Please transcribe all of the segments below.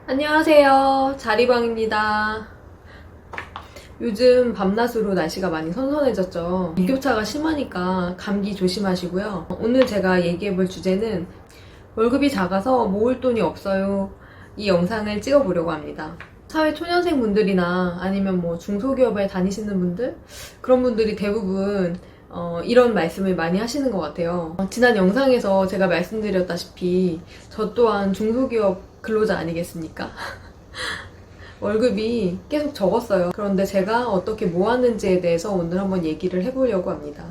안녕하세요. 자리방입니다. 요즘 밤낮으로 날씨가 많이 선선해졌죠. 일교차가 심하니까 감기 조심하시고요. 오늘 제가 얘기해볼 주제는 월급이 작아서 모을 돈이 없어요. 이 영상을 찍어보려고 합니다. 사회 초년생 분들이나 아니면 뭐 중소기업에 다니시는 분들, 그런 분들이 대부분 이런 말씀을 많이 하시는 것 같아요. 지난 영상에서 제가 말씀드렸다시피 저 또한 중소기업 근로자 아니겠습니까? 월급이 계속 적었어요. 그런데 제가 어떻게 모았는지에 대해서 오늘 한번 얘기를 해보려고 합니다.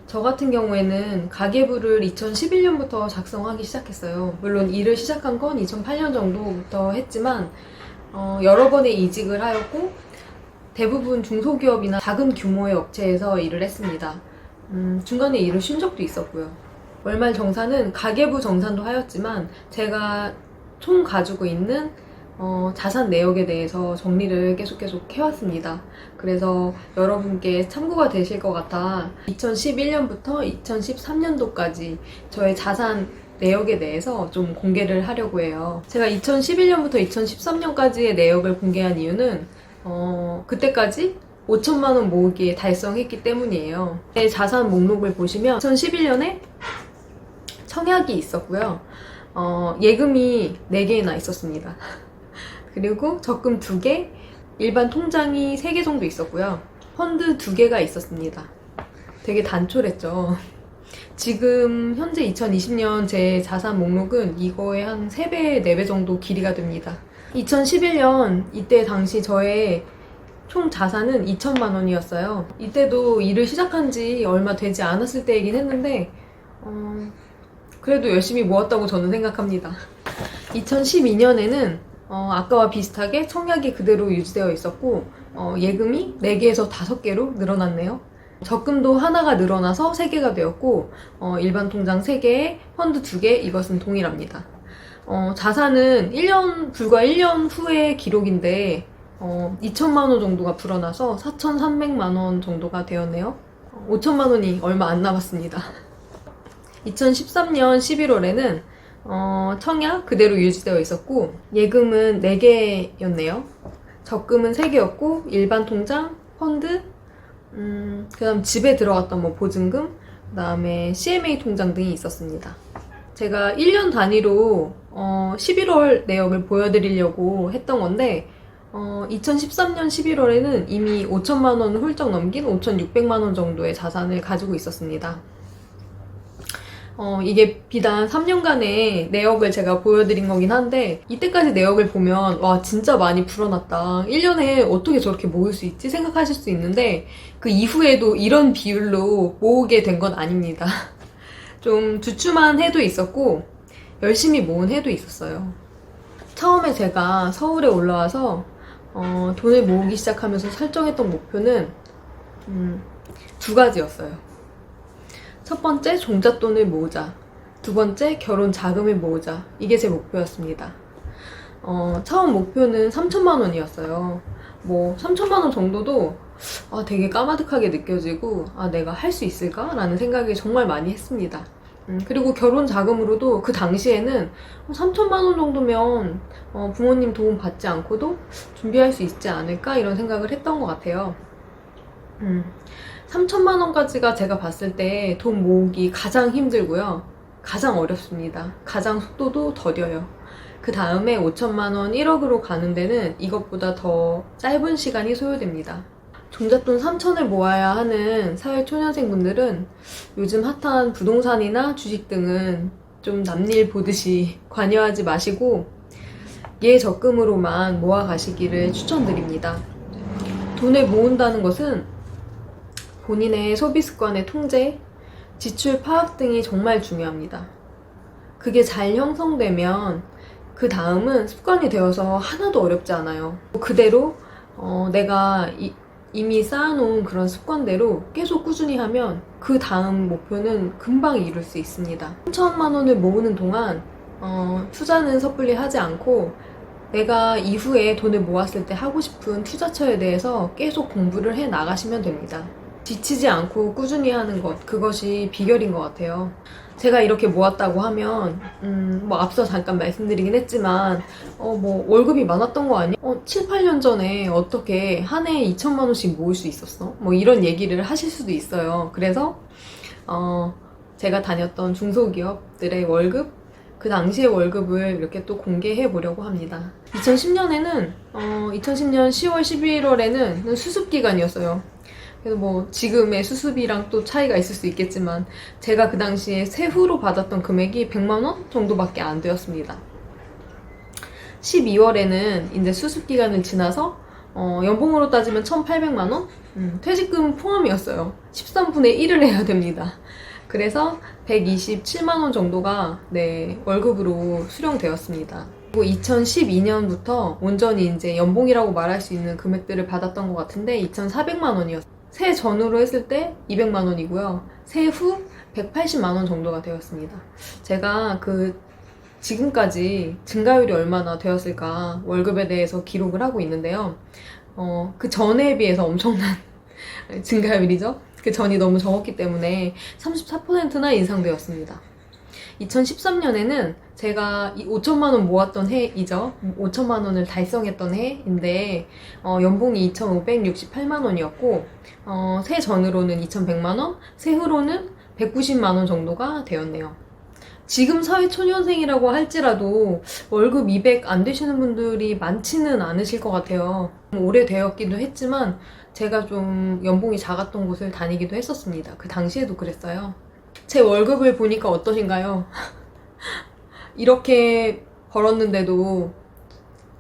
저 같은 경우에는 가계부를 2011년부터 작성하기 시작했어요. 물론 일을 시작한 건 2008년 정도부터 했지만 여러 번의 이직을 하였고 대부분 중소기업이나 작은 규모의 업체에서 일을 했습니다. 중간에 일을 쉰 적도 있었고요. 월말 정산은 가계부 정산도 하였지만 제가 총 가지고 있는 자산 내역에 대해서 정리를 계속 해왔습니다. 그래서 여러분께 참고가 되실 것 같아 2011년부터 2013년도까지 저의 자산 내역에 대해서 좀 공개를 하려고 해요. 제가 2011년부터 2013년까지의 내역을 공개한 이유는 그때까지 5천만 원 모으기에 달성했기 때문이에요. 제 자산 목록을 보시면 2011년에 청약이 있었고요. 예금이 4개나 있었습니다. 그리고 적금 2개, 일반 통장이 3개 정도 있었고요. 펀드 2개가 있었습니다. 되게 단촐했죠. 지금 현재 2020년 제 자산 목록은 이거의 한 3배, 4배 정도 길이가 됩니다. 2011년 이때 당시 저의 총 자산은 2천만 원이었어요. 이때도 일을 시작한 지 얼마 되지 않았을 때이긴 했는데 그래도 열심히 모았다고 저는 생각합니다. 2012년에는 아까와 비슷하게 청약이 그대로 유지되어 있었고 예금이 4개에서 5개로 늘어났네요. 적금도 하나가 늘어나서 3개가 되었고 일반 통장 3개에 펀드 2개, 이것은 동일합니다. 자산은 불과 1년 후의 기록인데 2천만 원 정도가 불어나서 4,300만 원 정도가 되었네요. 5천만 원이 얼마 안 남았습니다. 2013년 11월에는 청약 그대로 유지되어 있었고 예금은 4개였네요. 적금은 3개였고 일반 통장, 펀드, 그 다음 집에 들어갔던 뭐 보증금, 그 다음에 CMA 통장 등이 있었습니다. 제가 1년 단위로 11월 내역을 보여드리려고 했던 건데 2013년 11월에는 이미 5천만 원을 훌쩍 넘긴 5,600만 원 정도의 자산을 가지고 있었습니다. 이게 비단 3년간의 내역을 제가 보여드린 거긴 한데 이때까지 내역을 보면 와 진짜 많이 불어났다. 1년에 어떻게 저렇게 모을 수 있지? 생각하실 수 있는데 그 이후에도 이런 비율로 모으게 된 건 아닙니다. 좀 주춤한 해도 있었고 열심히 모은 해도 있었어요. 처음에 제가 서울에 올라와서 돈을 모으기 시작하면서 설정했던 목표는 2가지였어요. 첫 번째, 종잣돈을 모으자. 2번째, 결혼 자금을 모으자. 이게 제 목표였습니다. 처음 목표는 3천만 원이었어요. 뭐 3천만 원 정도도 되게 까마득하게 느껴지고 내가 할 수 있을까? 라는 생각을 정말 많이 했습니다. 그리고 결혼 자금으로도 그 당시에는 3천만 원 정도면 부모님 도움 받지 않고도 준비할 수 있지 않을까? 이런 생각을 했던 것 같아요. 3천만 원까지가 제가 봤을 때 돈 모으기 가장 힘들고요. 가장 어렵습니다. 가장 속도도 더뎌요. 그 다음에 5천만 원, 1억으로 가는 데는 이것보다 더 짧은 시간이 소요됩니다. 종잣돈 3천을 모아야 하는 사회 초년생 분들은 요즘 핫한 부동산이나 주식 등은 좀 남일 보듯이 관여하지 마시고 예적금으로만 모아 가시기를 추천드립니다. 돈을 모은다는 것은 본인의 소비 습관의 통제, 지출 파악 등이 정말 중요합니다. 그게 잘 형성되면 그 다음은 습관이 되어서 하나도 어렵지 않아요. 그대로 내가 이미 쌓아놓은 그런 습관대로 계속 꾸준히 하면 그 다음 목표는 금방 이룰 수 있습니다. 3천만 원을 모으는 동안 투자는 섣불리 하지 않고 내가 이후에 돈을 모았을 때 하고 싶은 투자처에 대해서 계속 공부를 해 나가시면 됩니다. 지치지 않고 꾸준히 하는 것, 그것이 비결인 것 같아요. 제가 이렇게 모았다고 하면 뭐 앞서 잠깐 말씀드리긴 했지만 뭐 월급이 많았던 거 아니야? 7, 8년 전에 어떻게 한 해에 2천만 원씩 모을 수 있었어? 뭐 이런 얘기를 하실 수도 있어요. 그래서 제가 다녔던 중소기업들의 월급, 그 당시의 월급을 이렇게 또 공개해 보려고 합니다. 2010년에는 2010년 10월 11월에는 수습 기간이었어요. 그래서 뭐 지금의 수습이랑 또 차이가 있을 수 있겠지만 제가 그 당시에 세후로 받았던 금액이 100만 원 정도밖에 안 되었습니다. 12월에는 이제 수습 기간을 지나서 연봉으로 따지면 1,800만 원? 퇴직금 포함이었어요. 13분의 1을 해야 됩니다. 그래서 127만 원 정도가 월급으로 수령되었습니다. 그리고 2012년부터 온전히 이제 연봉이라고 말할 수 있는 금액들을 받았던 것 같은데 2,400만 원이었어요. 새 전후로 했을 때 200만 원이고요. 세후 180만 원 정도가 되었습니다. 제가 지금까지 증가율이 얼마나 되었을까 월급에 대해서 기록을 하고 있는데요. 그 전에 비해서 엄청난 증가율이죠. 그 전이 너무 적었기 때문에 34%나 인상되었습니다. 2013년에는 제가 5천만 원 모았던 해이죠. 5천만 원을 달성했던 해인데 연봉이 2,568만 원이었고 세 전으로는 2,100만 원, 세후로는 190만 원 정도가 되었네요. 지금 사회초년생이라고 할지라도 월급 200 안 되시는 분들이 많지는 않으실 것 같아요. 오래되었기도 했지만 제가 좀 연봉이 작았던 곳을 다니기도 했었습니다. 그 당시에도 그랬어요. 제 월급을 보니까 어떠신가요? 이렇게 벌었는데도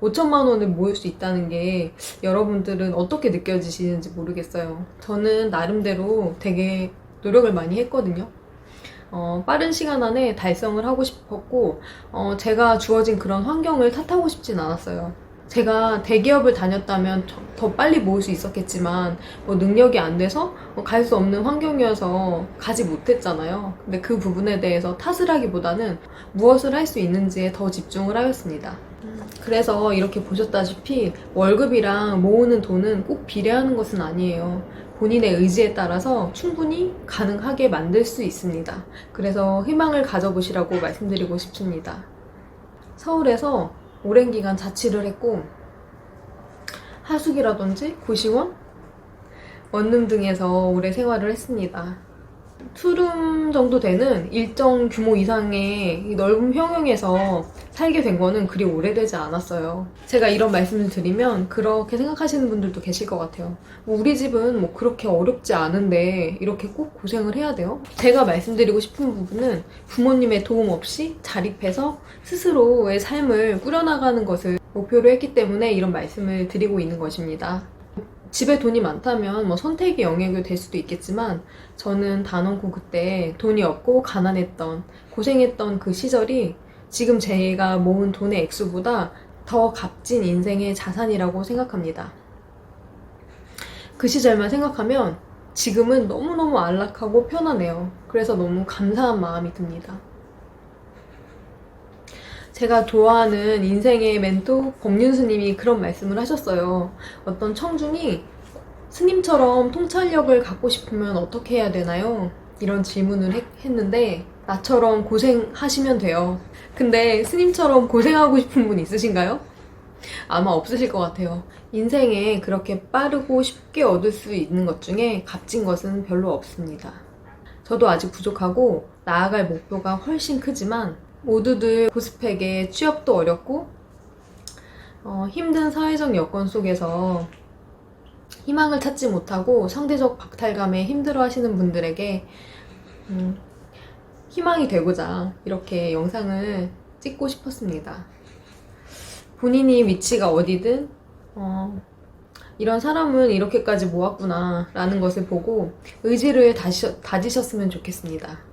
5천만 원을 모을 수 있다는 게 여러분들은 어떻게 느껴지시는지 모르겠어요. 저는 나름대로 되게 노력을 많이 했거든요. 빠른 시간 안에 달성을 하고 싶었고 제가 주어진 그런 환경을 탓하고 싶진 않았어요. 제가 대기업을 다녔다면 더 빨리 모을 수 있었겠지만 뭐 능력이 안 돼서 갈 수 없는 환경이어서 가지 못했잖아요. 근데 그 부분에 대해서 탓을 하기보다는 무엇을 할 수 있는지에 더 집중을 하였습니다. 그래서 이렇게 보셨다시피 월급이랑 모으는 돈은 꼭 비례하는 것은 아니에요. 본인의 의지에 따라서 충분히 가능하게 만들 수 있습니다. 그래서 희망을 가져보시라고 말씀드리고 싶습니다. 서울에서 오랜 기간 자취를 했고 하숙이라든지 고시원, 원룸 등에서 오래 생활을 했습니다. 투룸 정도 되는 일정 규모 이상의 넓은 평형에서 살게 된 거는 그리 오래되지 않았어요. 제가 이런 말씀을 드리면 그렇게 생각하시는 분들도 계실 것 같아요. 뭐 우리 집은 뭐 그렇게 어렵지 않은데 이렇게 꼭 고생을 해야 돼요? 제가 말씀드리고 싶은 부분은 부모님의 도움 없이 자립해서 스스로의 삶을 꾸려나가는 것을 목표로 했기 때문에 이런 말씀을 드리고 있는 것입니다. 집에 돈이 많다면 뭐 선택의 영역이 될 수도 있겠지만 저는 단언코 그때 돈이 없고 가난했던, 고생했던 그 시절이 지금 제가 모은 돈의 액수보다 더 값진 인생의 자산이라고 생각합니다. 그 시절만 생각하면 지금은 너무너무 안락하고 편하네요. 그래서 너무 감사한 마음이 듭니다. 제가 좋아하는 인생의 멘토 법륜스님이 그런 말씀을 하셨어요. 어떤 청중이 스님처럼 통찰력을 갖고 싶으면 어떻게 해야 되나요? 이런 질문을 했는데 나처럼 고생하시면 돼요. 근데 스님처럼 고생하고 싶은 분 있으신가요? 아마 없으실 것 같아요. 인생에 그렇게 빠르고 쉽게 얻을 수 있는 것 중에 값진 것은 별로 없습니다. 저도 아직 부족하고 나아갈 목표가 훨씬 크지만 모두들 고스펙에 취업도 어렵고 힘든 사회적 여건 속에서 희망을 찾지 못하고 상대적 박탈감에 힘들어 하시는 분들에게 희망이 되고자 이렇게 영상을 찍고 싶었습니다. 본인이 위치가 어디든 이런 사람은 이렇게까지 모았구나 라는 것을 보고 의지를 다지셨으면 좋겠습니다.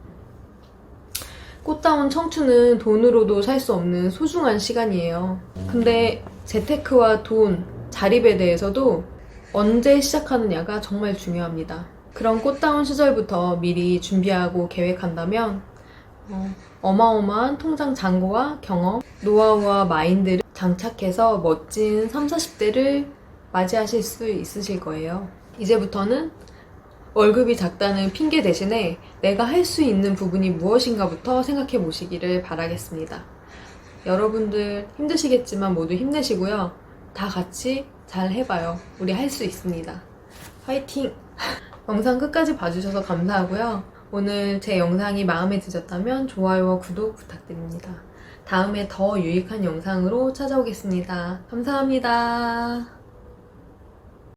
꽃다운 청춘은 돈으로도 살 수 없는 소중한 시간이에요. 근데 재테크와 돈, 자립에 대해서도 언제 시작하느냐가 정말 중요합니다. 그런 꽃다운 시절부터 미리 준비하고 계획한다면 어마어마한 통장 잔고와 경험, 노하우와 마인드를 장착해서 멋진 30, 40대를 맞이하실 수 있으실 거예요. 이제부터는 월급이 작다는 핑계 대신에 내가 할 수 있는 부분이 무엇인가부터 생각해 보시기를 바라겠습니다. 여러분들 힘드시겠지만 모두 힘내시고요. 다 같이 잘 해봐요. 우리 할 수 있습니다. 화이팅! 영상 끝까지 봐주셔서 감사하고요. 오늘 제 영상이 마음에 드셨다면 좋아요와 구독 부탁드립니다. 다음에 더 유익한 영상으로 찾아오겠습니다. 감사합니다.